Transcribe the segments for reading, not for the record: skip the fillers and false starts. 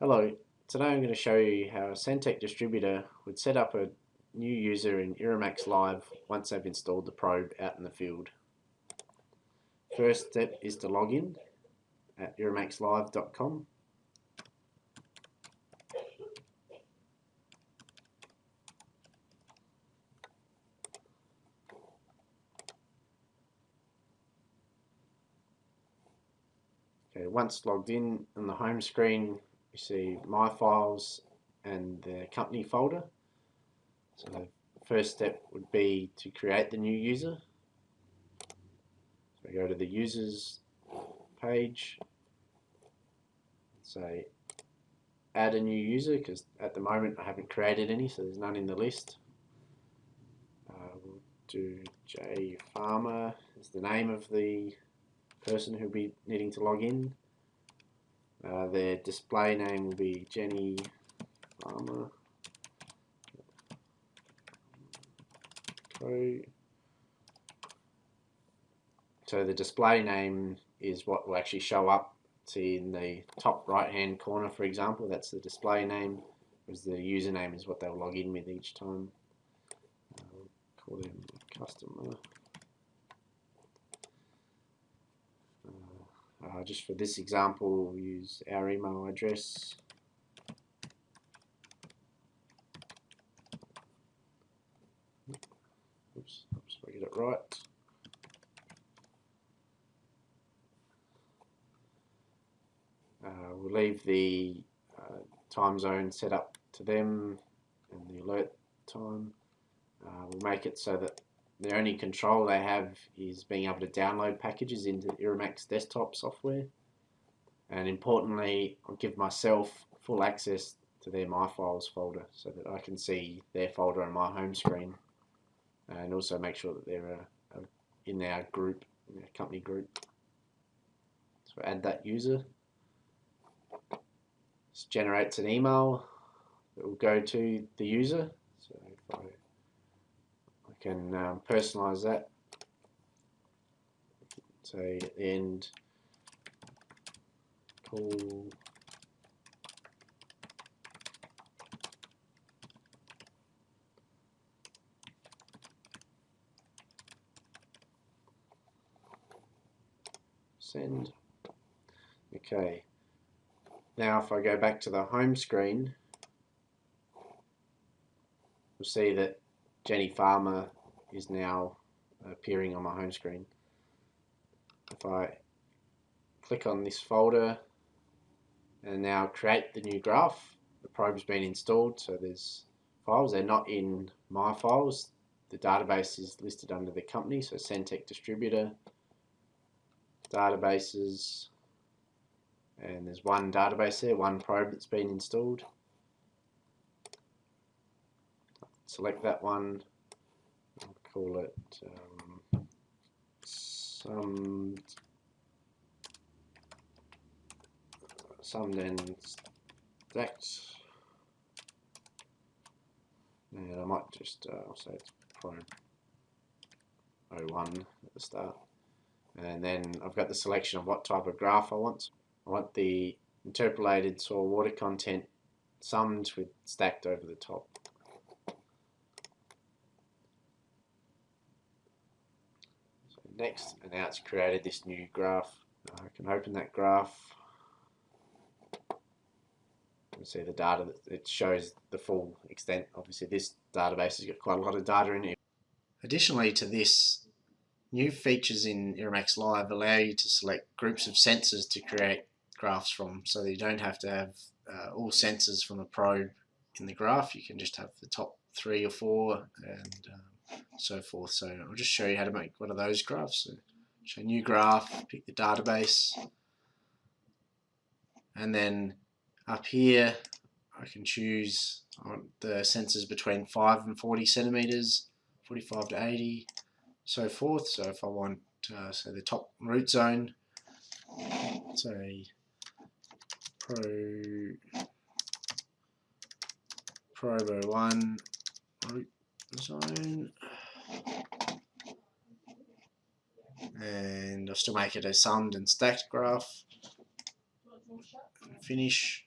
Hello, today I'm going to show you how a Sentek distributor would set up a new user in IrriMAX Live once they've installed the probe out in the field. First step is to log in at IrriMAXlive.com. Okay, once logged in, on the home screen you see My Files and the company folder. So the first step would be to create the new user. So go to the users page, say add a new user, because at the moment I haven't created any, so there's none in the list. We'll do J Farmer is the name of the person who'll be needing to log in. Their display name will be Jenny Farmer. So the display name is what will actually show up. See in the top right hand corner, for example, that's the display name, whereas the username is what they'll log in with each time. Call them customer. Just for this example, we'll use our email address. Oops, I get it right. We'll leave the time zone set up to them and the alert time. We'll make it so that the only control they have is being able to download packages into IrriMAX desktop software. And importantly, I'll give myself full access to their My Files folder so that I can see their folder on my home screen, and also make sure that they're in our group, in our company group. So add that user. This generates an email that will go to the user. So if I can personalize that. Say at the end, call send. Okay. Now if I go back to the home screen, we'll see that Jenny Farmer is now appearing on my home screen. If I click on this folder and now create the new graph, the probe's been installed, so there's files. They're not in My Files. The database is listed under the company, so Sentek distributor, databases, and there's one database there, one probe that's been installed. Select that one, I'll call it summed and stacked, and I might just say it's probe 01 at the start, and then I've got the selection of what type of graph I want. I want the interpolated soil water content summed with stacked over the top. So next, and now it's created this new graph. I can open that graph. You see the data that it shows the full extent. Obviously this database has got quite a lot of data in it. Additionally to this, new features in IrriMAX Live allow you to select groups of sensors to create graphs from, so that you don't have to have all sensors from a probe in the graph. You can just have the top 3 or 4 and so forth. So I'll just show you how to make one of those graphs. So show new graph, pick the database, and then up here I can choose the sensors between 5 and 40 centimeters, 45 to 80, so forth. So if I want say the top root zone, say probe 01 root zone, and I'll still make it a summed and stacked graph. Finish.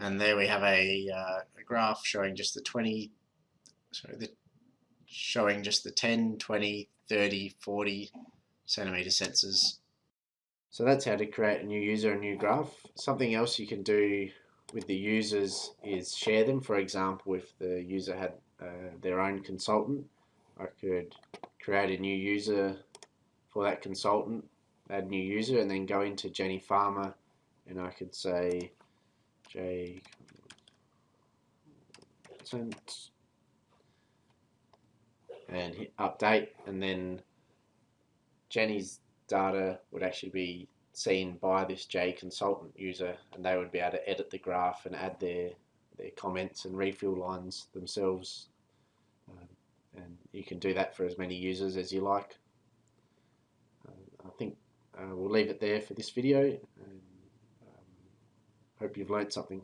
And there we have a graph showing just the showing just the 10, 20, 30, 40 centimeter sensors. So that's how to create a new user, a new graph. Something else you can do with the users is share them. For example, if the user had their own consultant, I could create a new user for that consultant, add new user, and then go into Jenny Farmer, and I could say J content and hit update, and then Jenny's data would actually be seen by this J consultant user, and they would be able to edit the graph and add their comments and refill lines themselves. And you can do that for as many users as you like. I think we'll leave it there for this video, and hope you've learned something.